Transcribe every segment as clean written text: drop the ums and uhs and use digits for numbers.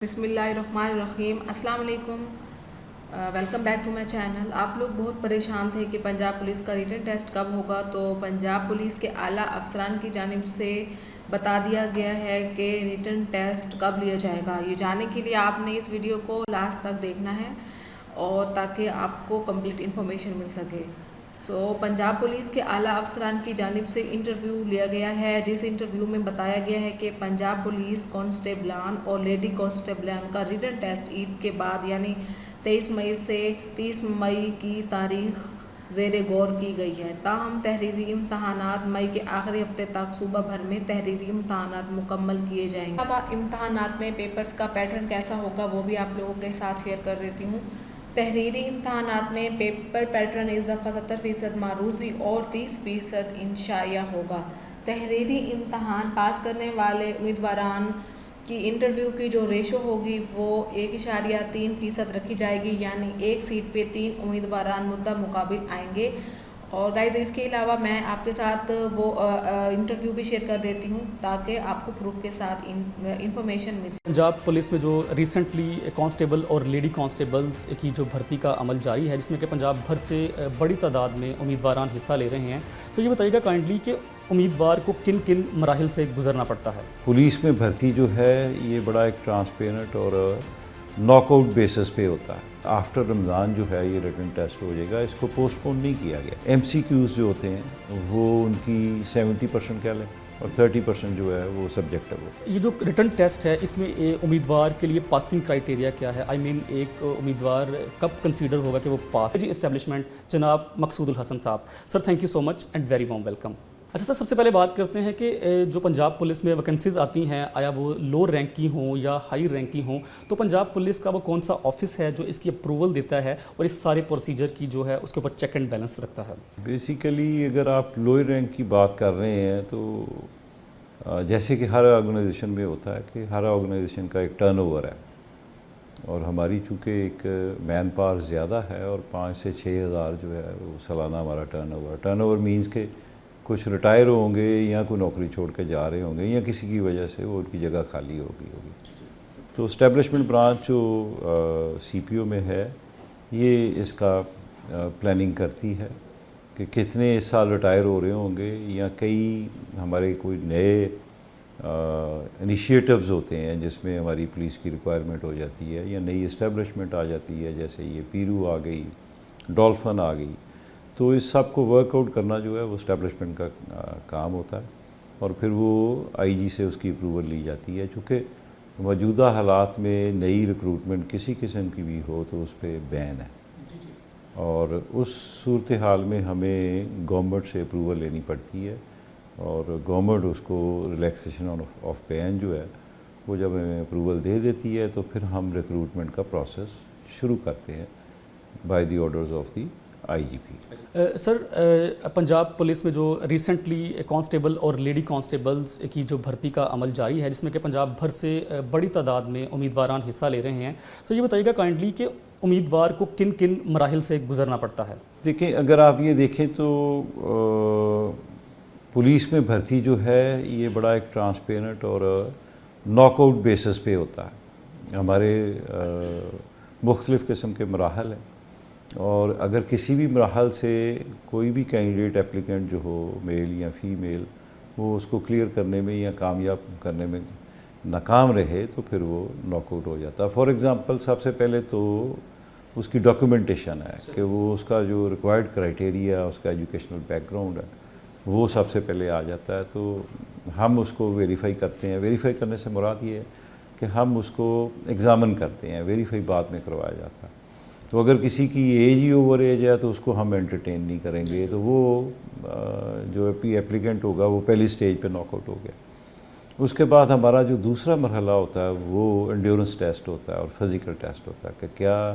بسم اللہ الرحمن الرحیم. السلام علیکم. Welcome back to my channel. آپ لوگ بہت پریشان تھے کہ پنجاب پولیس کا ریٹن ٹیسٹ کب ہوگا. تو پنجاب پولیس کے اعلیٰ افسران کی جانب سے بتا دیا گیا ہے کہ ریٹن ٹیسٹ کب لیا جائے گا. یہ جاننے کے لیے آپ نے اس ویڈیو کو لاسٹ تک دیکھنا ہے اور تاکہ آپ کو کمپلیٹ انفارمیشن مل سکے. پنجاب پولیس کے اعلیٰ افسران کی جانب سے انٹرویو لیا گیا ہے، جس انٹرویو میں بتایا گیا ہے کہ پنجاب پولیس کانسٹیبلان اور لیڈی کانسٹیبلان کا ریٹن ٹیسٹ عید کے بعد یعنی 23 مئی سے 30 مئی کی تاریخ زیر غور کی گئی ہے. تاہم تحریری امتحانات مئی کے آخری ہفتے تک صوبہ بھر میں تحریری امتحانات مکمل کیے جائیں گے. اب امتحانات میں پیپرز کا پیٹرن کیسا ہوگا وہ بھی آپ لوگوں کے ساتھ شیئر کر دیتی ہوں. تحریری امتحانات میں پیپر پیٹرن اس دفعہ 70% معروضی اور 30% انشائیہ ہوگا. تحریری امتحان پاس کرنے والے امیدواران کی انٹرویو کی جو ریشو ہوگی وہ 1.3% رکھی جائے گی، یعنی ایک سیٹ پہ 3 امیدواران مدّ مقابل آئیں گے. اور گائز اس کے علاوہ میں آپ کے ساتھ وہ انٹرویو بھی شیئر کر دیتی ہوں تاکہ آپ کو پروف کے ساتھ انفارمیشن مل سکے. پنجاب پولیس میں جو ریسنٹلی کانسٹیبل اور لیڈی کانسٹیبلز کی جو بھرتی کا عمل جاری ہے، جس میں کہ پنجاب بھر سے بڑی تعداد میں امیدواران حصہ لے رہے ہیں. تو یہ بتائیے گا کائنڈلی کہ امیدوار کو کن کن مراحل سے گزرنا پڑتا ہے؟ پولیس میں بھرتی جو ہے یہ بڑا ایک ٹرانسپیرنٹ اور ناک آؤٹ بیسس پہ ہوتا ہے. آفٹر رمضان جو ہے یہ ریٹن ٹیسٹ ہو جائے گا، اس کو پوسٹ پون نہیں کیا گیا. ایم سی کیوز جو ہوتے ہیں وہ ان کی 70% کہہ لیں اور 30% جو ہے وہ سبجیکٹو ہوتا ہے. یہ جو ریٹن ٹیسٹ ہے اس میں امیدوار کے لیے پاسنگ کرائٹیریا کیا ہے؟ ایک امیدوار کب کنسیڈر ہوگا کہ وہ پاس؟ اسٹیبلشمنٹ جناب مقصود الحسن صاحب. Sir thank you so much and very warm welcome. اچھا سر، سب سے پہلے بات کرتے ہیں کہ جو پنجاب پولیس میں ویکنسیز آتی ہیں، آیا وہ لو رینک کی ہوں یا ہائی رینک کی ہوں، تو پنجاب پولیس کا وہ کون سا آفس ہے جو اس کی اپروول دیتا ہے اور اس سارے پروسیجر کی جو ہے اس کے اوپر چیک اینڈ بیلنس رکھتا ہے؟ بیسیکلی اگر آپ لوئر رینک کی بات کر رہے ہیں تو جیسے کہ ہر آرگنائزیشن میں ہوتا ہے کہ ہر آرگنائزیشن کا ایک ٹرن اوور ہے، اور ہماری چونکہ ایک مین پاور زیادہ ہے اور 5 سے 6 ہزار جو ہے وہ سالانہ ہمارا ٹرن اوور مینز کہ کچھ ریٹائر ہوں گے یا کوئی نوکری چھوڑ کے جا رہے ہوں گے یا کسی کی وجہ سے وہ ان کی جگہ خالی ہوگی. تو اسٹیبلشمنٹ برانچ جو سی پی او میں ہے یہ اس کا پلاننگ کرتی ہے کہ کتنے اس سال ریٹائر ہو رہے ہوں گے یا کئی ہمارے کوئی نئے انیشیٹوز ہوتے ہیں جس میں ہماری پولیس کی ریکوائرمنٹ ہو جاتی ہے یا نئی اسٹیبلشمنٹ آ جاتی ہے، جیسے یہ پیرو آ گئی، ڈولفن آ گئی. تو اس سب کو ورک آؤٹ کرنا جو ہے وہ اسٹیبلشمنٹ کا کام ہوتا ہے، اور پھر وہ آئی جی سے اس کی اپروول لی جاتی ہے. چونکہ موجودہ حالات میں نئی ریکروٹمنٹ کسی قسم کی بھی ہو تو اس پہ بین ہے، اور اس صورتحال میں ہمیں گورنمنٹ سے اپروول لینی پڑتی ہے، اور گورنمنٹ اس کو ریلیکسیشن آف بین جو ہے وہ جب ہمیں اپروول دے دیتی ہے تو پھر ہم ریکروٹمنٹ کا پروسیس شروع کرتے ہیں by the orders of the I G P. Sir Punjab police میں جو ریسنٹلی کانسٹیبل اور لیڈی کانسٹیبلز کی جو بھرتی کا عمل جاری ہے، جس میں کہ پنجاب بھر سے بڑی تعداد میں امیدواران حصہ لے رہے ہیں، سر یہ بتائیے گا کائنڈلی کہ امیدوار کو کن کن مراحل سے گزرنا پڑتا ہے؟ دیکھیں، اگر آپ یہ دیکھیں تو پولیس میں بھرتی جو ہے یہ بڑا ایک ٹرانسپیرنٹ اور ناک آؤٹ بیسس پہ ہوتا ہے. ہمارے مختلف قسم کے مراحل ہیں، اور اگر کسی بھی مراحل سے کوئی بھی کینڈیڈیٹ اپلیکنٹ جو ہو، میل یا فیمیل، وہ اس کو کلیئر کرنے میں یا کامیاب کرنے میں ناکام رہے تو پھر وہ ناک آؤٹ ہو جاتا ہے. فار ایگزامپل سب سے پہلے تو اس کی ڈاکیومنٹیشن ہے کہ وہ اس کا جو ریکوائرڈ کرائٹیریا، اس کا ایجوکیشنل بیک گراؤنڈ ہے، وہ سب سے پہلے آ جاتا ہے. تو ہم اس کو ویریفائی کرتے ہیں. ویریفائی کرنے سے مراد یہ ہے کہ ہم اس کو ایگزامن کرتے ہیں، ویریفائی بعد میں کروایا جاتا ہے. تو اگر کسی کی ایج ہی اوور ایج ہے تو اس کو ہم انٹرٹین نہیں کریں گے، تو وہ جو ایپلیکنٹ ہوگا وہ پہلی سٹیج پہ ناک آؤٹ ہو گیا. اس کے بعد ہمارا جو دوسرا مرحلہ ہوتا ہے وہ انڈیورنس ٹیسٹ ہوتا ہے اور فزیکل ٹیسٹ ہوتا ہے کہ کیا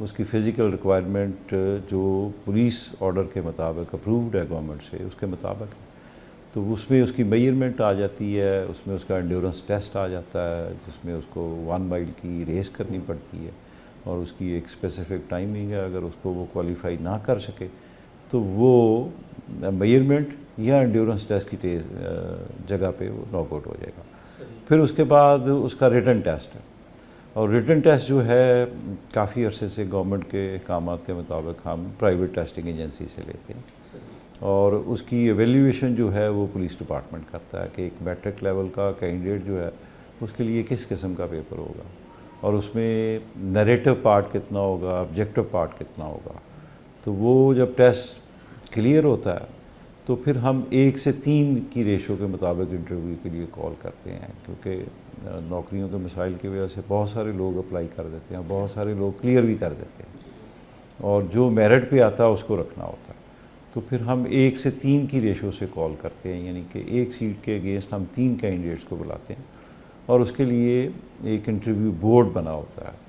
اس کی فزیکل ریکوائرمنٹ جو پولیس آرڈر کے مطابق اپرووڈ ہے گورنمنٹ سے، اس کے مطابق ہے. تو اس میں اس کی میئرمنٹ آ جاتی ہے، اس میں اس کا انڈیورنس ٹیسٹ آ جاتا ہے جس میں اس کو 1 مائل کی ریس کرنی پڑتی ہے، اور اس کی ایک اسپیسیفک ٹائمنگ ہے. اگر اس کو وہ کوالیفائی نہ کر سکے تو وہ میئرمنٹ یا انڈیورنس ٹیسٹ کی جگہ پہ وہ ناک آؤٹ ہو جائے گا. پھر اس کے بعد اس کا ریٹن ٹیسٹ ہے. اور ریٹن ٹیسٹ جو ہے کافی عرصے سے گورنمنٹ کے احکامات کے مطابق ہم پرائیویٹ ٹیسٹنگ ایجنسی سے لیتے ہیں، اور اس کی ایویلیویشن جو ہے وہ پولیس ڈپارٹمنٹ کرتا ہے کہ ایک میٹرک لیول کا کینڈیڈیٹ جو ہے اس کے لیے کس قسم کا پیپر ہوگا، اور اس میں نیریٹو پارٹ کتنا ہوگا، آبجیکٹو پارٹ کتنا ہوگا. تو وہ جب ٹیسٹ کلیئر ہوتا ہے تو پھر ہم 1 سے 3 کی ریشو کے مطابق انٹرویو کے لیے کال کرتے ہیں، کیونکہ نوکریوں کے مسائل کی وجہ سے بہت سارے لوگ اپلائی کر دیتے ہیں، بہت سارے لوگ کلیئر بھی کر دیتے ہیں، اور جو میرٹ پہ آتا ہے اس کو رکھنا ہوتا ہے. تو پھر ہم 1 سے 3 کی ریشو سے کال کرتے ہیں، یعنی کہ 1 سیٹ کے اگینسٹ ہم 3 کینڈیڈیٹس کو بلاتے ہیں، اور اس کے لیے ایک انٹرویو بورڈ بنا ہوتا ہے.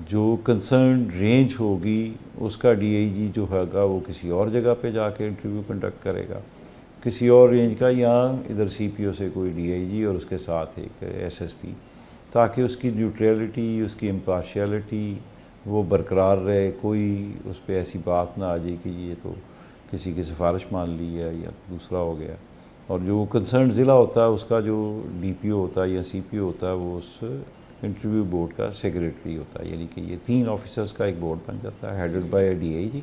جو کنسرن رینج ہوگی اس کا ڈی آئی جی جو ہوگا وہ کسی اور جگہ پہ جا کے انٹرویو کنڈکٹ کرے گا، کسی اور رینج کا، یا ادھر سی پی او سے کوئی ڈی آئی جی اور اس کے ساتھ ایک ایس ایس پی، تاکہ اس کی نیوٹریلٹی، اس کی امپارشیلٹی وہ برقرار رہے، کوئی اس پہ ایسی بات نہ آ جائے کہ یہ تو کسی کی سفارش مان لی ہے یا دوسرا ہو گیا. اور جو کنسرن ضلع ہوتا ہے اس کا جو ڈی پی او ہوتا ہے یا سی پی او ہوتا ہے وہ اس انٹرویو بورڈ کا سیکریٹری ہوتا ہے، یعنی کہ یہ 3 آفیسرز کا ایک بورڈ بن جاتا ہے ہیڈڈ بائی ڈی آئی جی،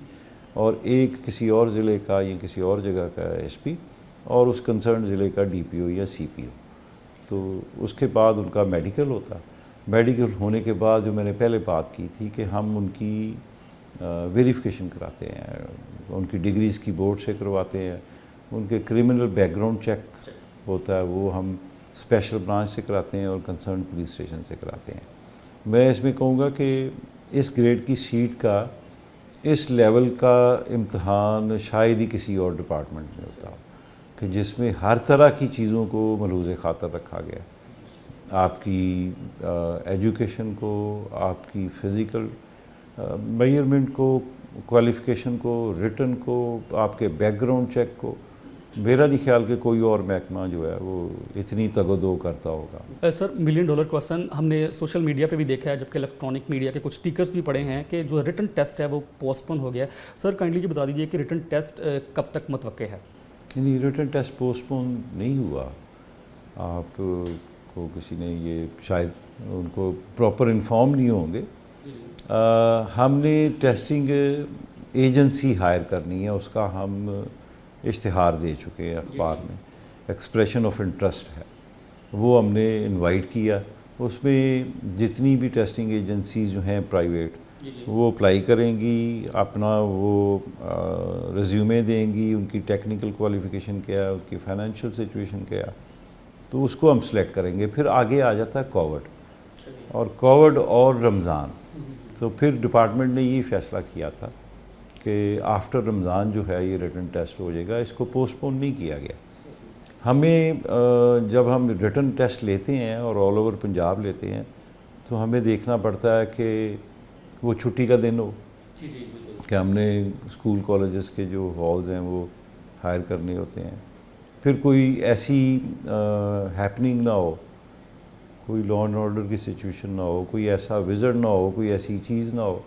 اور ایک کسی اور ضلع کا یا کسی اور جگہ کا ایس پی، اور اس کنسرن ضلع کا ڈی پی او یا سی پی او. تو اس کے بعد ان کا میڈیکل ہوتا ہے. میڈیکل ہونے کے بعد جو میں نے پہلے بات کی تھی کہ ہم ان کی ویریفیکیشن کراتے ہیں، ان کی ڈگریز کی بورڈ سے کرواتے ہیں، ان کے کرمنل بیک گراؤنڈ چیک ہوتا ہے وہ ہم اسپیشل برانچ سے کراتے ہیں اور کنسرن پولیس اسٹیشن سے کراتے ہیں. میں اس میں کہوں گا کہ اس گریڈ کی سیٹ کا اس لیول کا امتحان شاید ہی کسی اور ڈپارٹمنٹ میں ہوتا ہو کہ جس میں ہر طرح کی چیزوں کو ملحوظ خاطر رکھا گیا، آپ کی ایجوکیشن کو، آپ کی فزیکل میئرمنٹ کو، کوالیفیکیشن کو، ریٹن کو، آپ کے بیک گراؤنڈ چیک کو. میرا نہیں خیال کہ کوئی اور محکمہ جو ہے وہ اتنی تگ و دو کرتا ہوگا. سر $1 ملین کویسچن ہم نے سوشل میڈیا پہ بھی دیکھا ہے، جبکہ الیکٹرانک میڈیا کے کچھ اسٹیکرز بھی پڑے ہیں کہ جو ریٹن ٹیسٹ ہے وہ پوسٹ پون ہو گیا ہے. سر کائنڈلی بتا دیجیے کہ ریٹن ٹیسٹ کب تک متوقع ہے؟ نہیں، ریٹن ٹیسٹ پوسٹ پون نہیں ہوا. آپ کو کسی نے یہ شاید ان کو پراپر انفارم نہیں ہوں گے. ہم نے ٹیسٹنگ ایجنسی ہائر کرنی ہے، اس کا ہم اشتہار دے چکے ہیں اخبار میں، ایکسپریشن آف انٹرسٹ ہے، وہ ہم نے انوائٹ کیا. اس میں جتنی بھی ٹیسٹنگ ایجنسیز جو ہیں پرائیویٹ وہ اپلائی کریں گی، اپنا وہ ریزیومے دیں گی، ان کی ٹیکنیکل کوالیفیکیشن کیا ہے، ان کی فائنینشیل سچویشن کیا ہے، تو اس کو ہم سلیکٹ کریں گے. پھر آگے آ جاتا ہے کووڈ اور رمضان. تو پھر ڈپارٹمنٹ نے یہ فیصلہ کیا تھا کہ آفٹر رمضان جو ہے یہ ریٹن ٹیسٹ ہو جائے گا، اس کو پوسٹ پون نہیں کیا گیا. ہمیں جب ہم ریٹن ٹیسٹ لیتے ہیں اور آل اوور پنجاب لیتے ہیں تو ہمیں دیکھنا پڑتا ہے کہ وہ چھٹی کا دن ہو، کہ ہم نے اسکول کالجز کے جو ہالز ہیں وہ ہائر کرنے ہوتے ہیں، پھر کوئی ایسی ہیپننگ نہ ہو، کوئی لا اینڈ آرڈر کی سچویشن نہ ہو، کوئی ایسا وزٹ نہ ہو، کوئی ایسی چیز نہ ہو،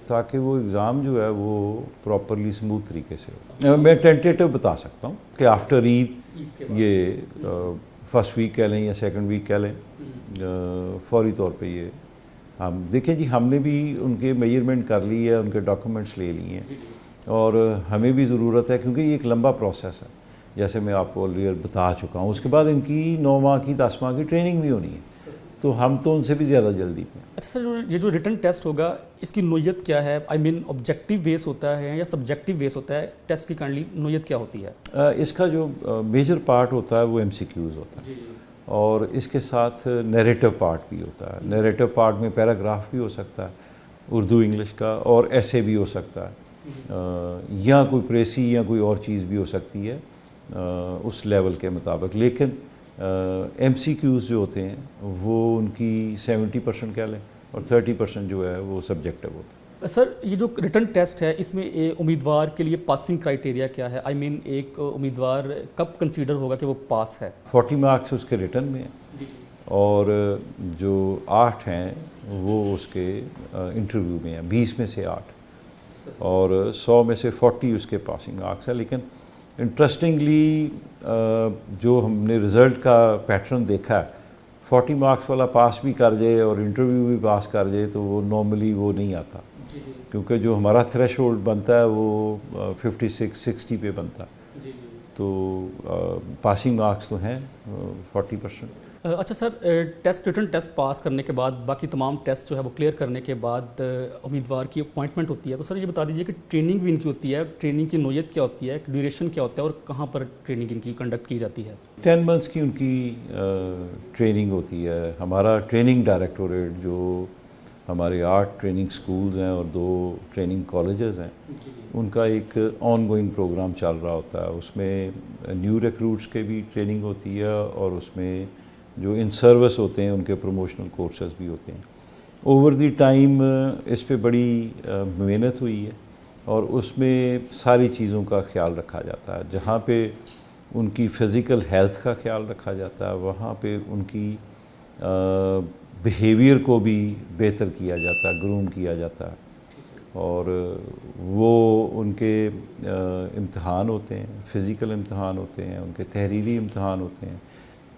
تاکہ وہ ایگزام جو ہے وہ پراپرلی اسموتھ طریقے سے ہو. میں ٹینٹیٹو بتا سکتا ہوں کہ آفٹر عید یہ فرسٹ ویک کہہ لیں یا سیکنڈ ویک کہہ لیں، فوری طور پہ یہ ہم دیکھیں جی. ہم نے بھی ان کے میئرمنٹ کر لی ہے، ان کے ڈاکومنٹس لے لیے ہیں، اور ہمیں بھی ضرورت ہے کیونکہ یہ ایک لمبا پروسیس ہے، جیسے میں آپ کو آلریڈی بتا چکا ہوں. اس کے بعد ان کی 9 ماہ کی 10 ماہ کی ٹریننگ بھی ہونی ہے، تو ہم تو ان سے بھی زیادہ جلدی پہ. اچھا سر، یہ جو ریٹن ٹیسٹ ہوگا اس کی نوعیت کیا ہے؟ آئی مین آبجیکٹیو بیس ہوتا ہے یا سبجیکٹیو بیس ہوتا ہے؟ ٹیسٹ کی کائنڈلی نوعیت کیا ہوتی ہے؟ اس کا جو میجر پارٹ ہوتا ہے وہ ایم سی کیوز ہوتا ہے، اور اس کے ساتھ نیریٹو پارٹ بھی ہوتا ہے. نیریٹو پارٹ میں پیراگراف بھی ہو سکتا ہے اردو انگلش کا، اور ایسے بھی ہو سکتا ہے، یا کوئی پریسی یا کوئی اور چیز بھی ہو سکتی ہے اس لیول کے مطابق. لیکن ایم سی کیوز جو ہوتے ہیں وہ ان کی 70% کہہ لیں، اور 30% جو ہے وہ سبجیکٹیو ہوتا ہے. سر یہ جو ریٹن ٹیسٹ ہے اس میں امیدوار کے لیے پاسنگ کرائٹیریا کیا ہے؟ آئی مین ایک امیدوار کب کنسیڈر ہوگا کہ وہ پاس ہے؟ 40 مارکس اس کے ریٹن میں ہیں، اور جو 8 ہیں وہ اس کے انٹرویو میں ہیں، 20 میں سے 8، اور 100 میں سے 40 اس کے پاسنگ مارکس ہیں. لیکن انٹرسٹنگلی جو ہم نے رزلٹ کا پیٹرن دیکھا ہے 40 مارکس والا پاس بھی کر جائے اور انٹرویو بھی پاس کر جائے تو وہ نارملی وہ نہیں آتا، کیونکہ جو ہمارا تھریش ہولڈ بنتا ہے وہ 56-60 پہ بنتا ہے، تو پاسنگ مارکس تو ہیں 40%۔ اچھا سر، ریٹن ٹیسٹ پاس کرنے کے بعد باقی تمام ٹیسٹ جو ہے وہ کلیئر کرنے کے بعد امیدوار کی اپوائنٹمنٹ ہوتی ہے، تو سر یہ بتا دیجیے کہ ٹریننگ بھی ان کی ہوتی ہے، ٹریننگ کی نوعیت کیا ہوتی ہے، ڈیوریشن کیا ہوتا ہے، اور کہاں پر ٹریننگ ان کی کنڈکٹ کی جاتی ہے؟ 10 منتھس کی ان کی ٹریننگ ہوتی ہے۔ ہمارا ٹریننگ ڈائریکٹوریٹ جو ہمارے 8 ٹریننگ سکولز ہیں اور 2 ٹریننگ کالجز ہیں، ان کا ایک آن گوئنگ پروگرام چل رہا ہوتا ہے، اس میں نیو ریکروٹس کے بھی ٹریننگ ہوتی ہے اور اس میں جو ان سروس ہوتے ہیں ان کے پروموشنل کورسز بھی ہوتے ہیں۔ اوور دی ٹائم اس پہ بڑی محنت ہوئی ہے اور اس میں ساری چیزوں کا خیال رکھا جاتا ہے، جہاں پہ ان کی فزیکل ہیلتھ کا خیال رکھا جاتا ہے، وہاں پہ ان کی بیہیویئر کو بھی بہتر کیا جاتا ہے، گروم کیا جاتا ہے، اور وہ ان کے امتحان ہوتے ہیں، فزیکل امتحان ہوتے ہیں، ان کے تحریری امتحان ہوتے ہیں،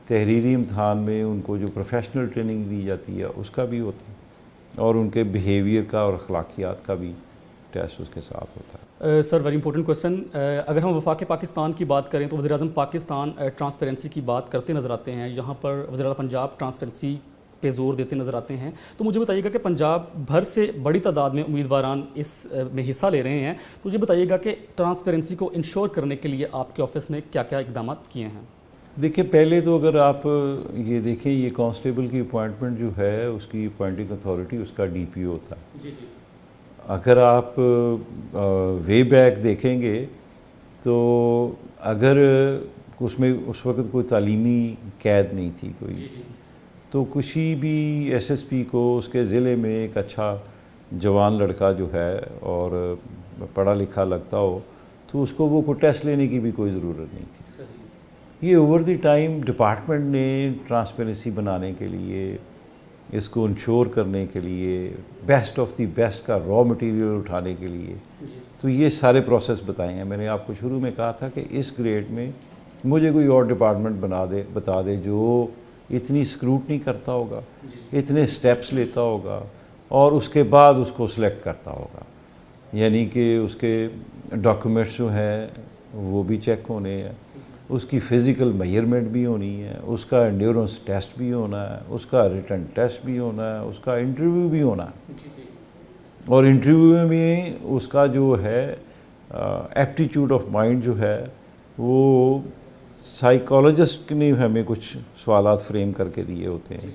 تحریری امتحان میں ان کو جو پروفیشنل ٹریننگ دی جاتی ہے اس کا بھی ہوتا ہے، اور ان کے بیہیویئر کا اور اخلاقیات کا بھی ٹیسٹ اس کے ساتھ ہوتا ہے۔ سر ویری امپورٹنٹ کویسچن، اگر ہم وفاق پاکستان کی بات کریں تو وزیر اعظم پاکستان ٹرانسپیرنسی کی بات کرتے نظر آتے ہیں، یہاں پر وزیر اعلیٰ پنجاب ٹرانسپیرنسی پہ زور دیتے نظر آتے ہیں، تو مجھے بتائیے گا کہ پنجاب بھر سے بڑی تعداد میں امیدواران اس میں حصہ لے رہے ہیں، تو مجھے بتائیے گا کہ ٹرانسپیرنسی کو انشور کرنے کے لیے آپ کے آفس نے کیا کیا اقدامات کیے ہیں؟ دیکھیں، پہلے تو اگر آپ یہ دیکھیں، یہ کانسٹیبل کی اپوائنٹمنٹ جو ہے اس کی اپوائنٹنگ اتھارٹی اس کا ڈی پی او ہوتا ہے۔ اگر آپ وے بیک دیکھیں گے تو اگر اس میں اس وقت کوئی تعلیمی قید نہیں تھی کوئی، تو کسی بھی ایس ایس پی کو اس کے ضلع میں ایک اچھا جوان لڑکا جو ہے اور پڑھا لکھا لگتا ہو تو اس کو وہ کوئی ٹیسٹ لینے کی بھی کوئی ضرورت نہیں تھی۔ یہ اوور دی ٹائم ڈپارٹمنٹ نے ٹرانسپیرنسی بنانے کے لیے، اس کو انشور کرنے کے لیے، بیسٹ آف دی بیسٹ کا را مٹیریل اٹھانے کے لیے، تو یہ سارے پروسیس بتائے ہیں۔ میں نے آپ کو شروع میں کہا تھا کہ اس گریڈ میں مجھے کوئی اور ڈپارٹمنٹ بتا دے جو اتنی اسکروٹنی کرتا ہوگا، اتنے سٹیپس لیتا ہوگا اور اس کے بعد اس کو سلیکٹ کرتا ہوگا، یعنی کہ اس کے ڈاکومنٹس جو ہیں وہ بھی چیک ہونے ہیں، اس کی فزیکل میئرمنٹ بھی ہونی ہے، اس کا انڈیورنس ٹیسٹ بھی ہونا ہے، اس کا ریٹن ٹیسٹ بھی ہونا ہے، اس کا انٹرویو بھی ہونا ہے، اور انٹرویو میں اس کا جو ہے ایپٹیچیوڈ آف مائنڈ جو ہے وہ سائیکالوجسٹ نے ہمیں کچھ سوالات فریم کر کے دیے ہوتے ہیں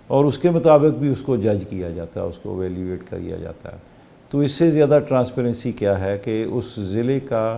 اور اس کے مطابق بھی اس کو جج کیا جاتا ہے، اس کو ایویلیویٹ کیا جاتا ہے۔ تو اس سے زیادہ ٹرانسپیرنسی کیا ہے کہ اس ضلع کا